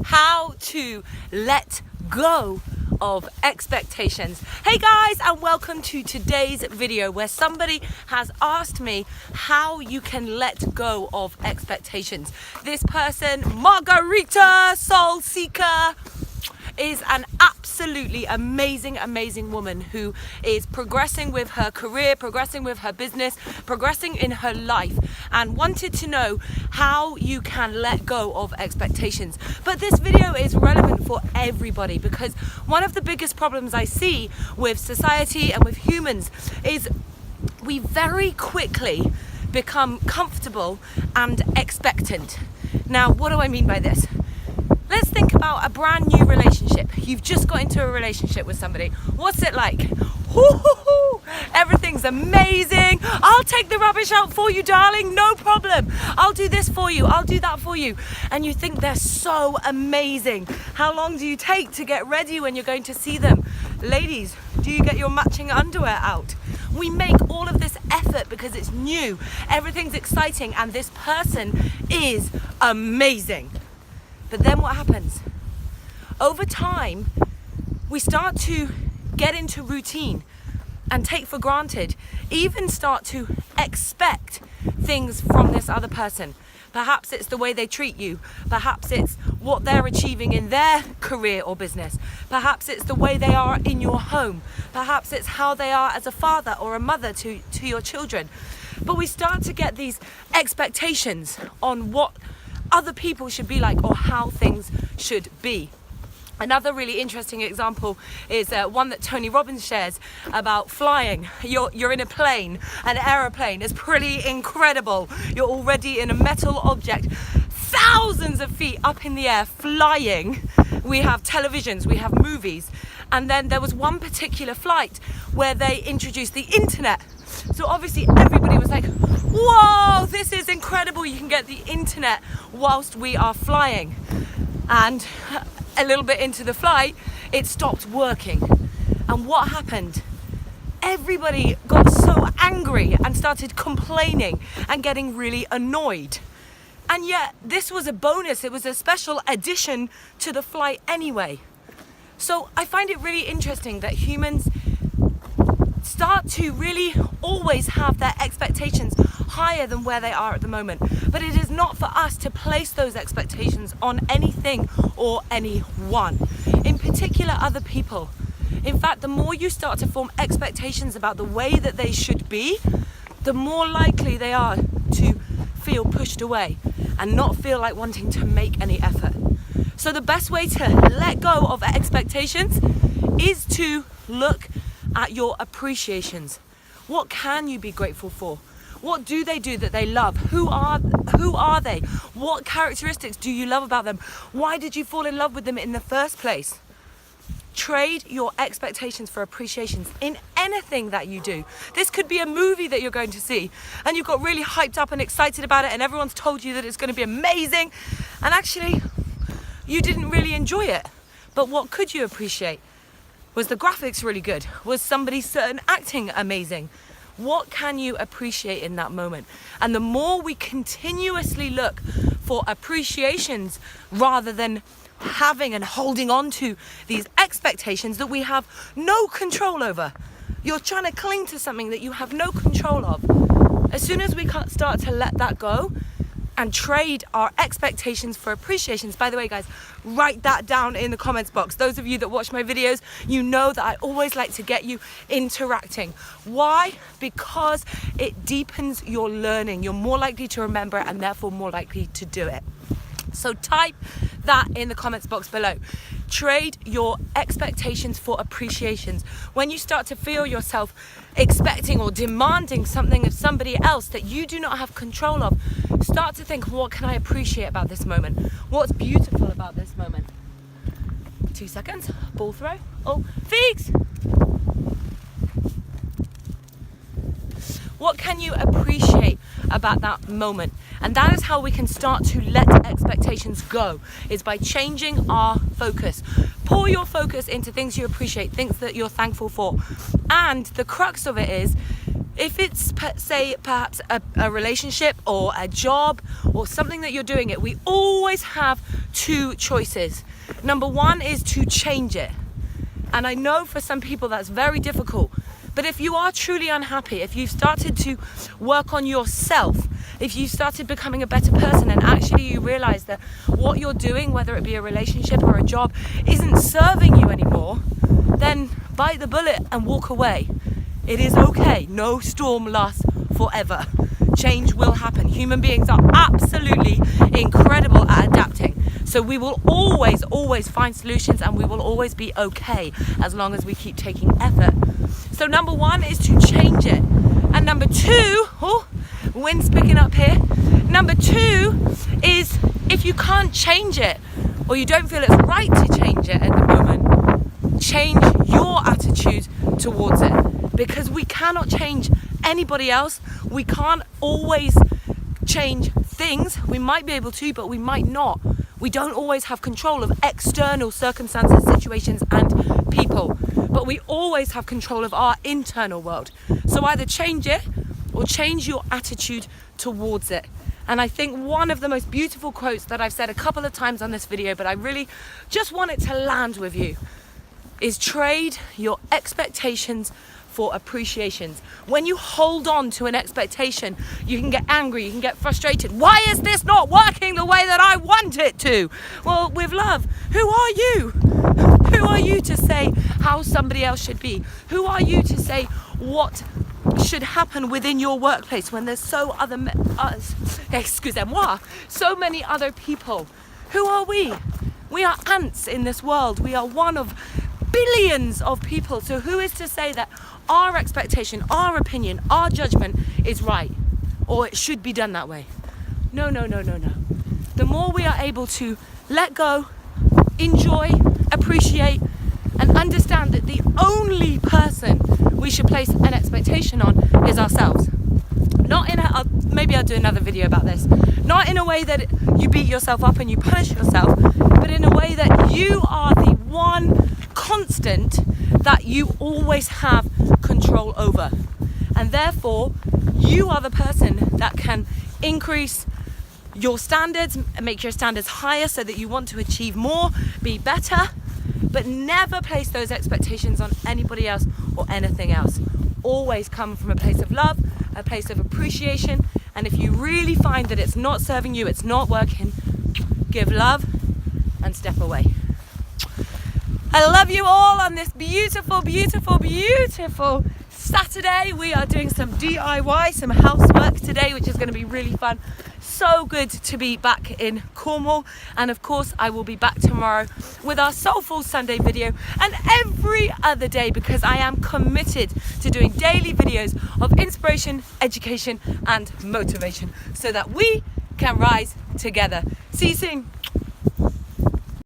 how to let go of expectations. Hey guys, and welcome to today's video where somebody has asked me how you can let go of expectations. This person, Margarita Soul Seeker, is an absolutely amazing woman who is progressing with her career, progressing with her business, progressing in her life, and wanted to know how you can let go of expectations. But this video is relevant for everybody because one of the biggest problems I see with society and with humans is we very quickly become comfortable and expectant. Now, what do I mean by this? Let's think about a brand new relationship. You've just got into a relationship with somebody. What's it like? Woo-hoo-hoo. Everything's amazing. I'll take the rubbish out for you, darling. No problem. I'll do this for you. I'll do that for you. And you think they're so amazing. How long do you take to get ready when you're going to see them? Ladies, do you get your matching underwear out? We make all of this effort because it's new. Everything's exciting and this person is amazing. But then what happens? Over time, we start to get into routine and take for granted, even start to expect things from this other person. Perhaps it's the way they treat you. Perhaps it's what they're achieving in their career or business. Perhaps it's the way they are in your home. Perhaps it's how they are as a father or a mother to your children. But we start to get these expectations on what other people should be like or how things should be. Another really interesting example is one that Tony Robbins shares about flying. You're in a plane, an aeroplane. It's pretty incredible. You're already in a metal object, thousands of feet up in the air, flying. We have televisions, we have movies. And then there was one particular flight where they introduced the internet. So obviously everybody was like, whoa, this is incredible. You can get the internet whilst we are flying. And a little bit into the flight, it stopped working. And what happened? Everybody got so angry and started complaining and getting really annoyed. And yet this was a bonus. It was a special addition to the flight anyway. So I find it really interesting that humans start to really always have their expectations higher than where they are at the moment. But it is not for us to place those expectations on anything or anyone, in particular other people. In fact, the more you start to form expectations about the way that they should be, the more likely they are to feel pushed away and not feel like wanting to make any effort. So the best way to let go of expectations is to look at your appreciations. What can you be grateful for? What do they do that they love? Who are they? What characteristics do you love about them? Why did you fall in love with them in the first place? Trade your expectations for appreciations in anything that you do. This could be a movie that you're going to see and you've got really hyped up and excited about it and everyone's told you that it's going to be amazing and actually you didn't really enjoy it. But what could you appreciate? Was the graphics really good? Was somebody's certain acting amazing? What can you appreciate in that moment? And the more we continuously look for appreciations rather than having and holding on to these expectations that we have no control over. You're trying to cling to something that you have no control of. As soon as we start to let that go and trade our expectations for appreciations. By the way, guys, write that down in the comments box. Those of you that watch my videos, you know that I always like to get you interacting. Why? Because it deepens your learning. You're more likely to remember and therefore more likely to do it. So type that in the comments box below. Trade your expectations for appreciations. When you start to feel yourself expecting or demanding something of somebody else that you do not have control of, start to think, what can I appreciate about this moment? What's beautiful about this moment? 2 seconds, ball throw. Oh, Feeks! What can you appreciate about that moment? And that is how we can start to let expectations go, is by changing our focus. Pour your focus into things you appreciate, things that you're thankful for. And the crux of it is If it's, say, perhaps a relationship or a job or something that you're doing it, we always have two choices. Number one is to change it. And I know for some people that's very difficult. But if you are truly unhappy, if you've started to work on yourself, if you started becoming a better person and actually you realize that what you're doing, whether it be a relationship or a job, isn't serving you anymore, then bite the bullet and walk away. It is okay. No storm lasts forever. Change will happen. Human beings are absolutely incredible at adapting. So we will always find solutions, and we will always be okay as long as we keep taking effort. So number one is to change it. And number two, wind's picking up here. Number two is, if you can't change it, or you don't feel it's right to change it at the moment, change your attitude towards it. Because we cannot change anybody else. We can't always change things. We might be able to, but we might not. We don't always have control of external circumstances, situations, and people. But we always have control of our internal world. So either change it or change your attitude towards it. And I think one of the most beautiful quotes that I've said a couple of times on this video, but I really just want it to land with you, is trade your expectations for appreciations. When you hold on to an expectation, you can get angry, you can get frustrated. Why is this not working the way that I want it to? Well, with love, who are you? Who are you to say how somebody else should be? Who are you to say what should happen within your workplace when there's so many other people? Who are we? We are ants in this world. We are one of billions of people. So who is to say that our expectation, our opinion, our judgment is right, or it should be done that way? No. The more we are able to let go, enjoy, appreciate, and understand that the only person we should place an expectation on is ourselves. Not in a, maybe I'll do another video about this. Not in a way that you beat yourself up and you punish yourself, but in a way that you are the one constant that you always have control over. And therefore, you are the person that can increase your standards, make your standards higher so that you want to achieve more, be better, but never place those expectations on anybody else or anything else. Always come from a place of love, a place of appreciation, and if you really find that it's not serving you, it's not working, give love and step away. I love you all on this beautiful Saturday. We are doing some DIY, some housework today, which is going to be really fun. So good to be back in Cornwall, and of course I will be back tomorrow with our Soulful Sunday video and every other day, because I am committed to doing daily videos of inspiration, education and motivation so that we can rise together. See you soon.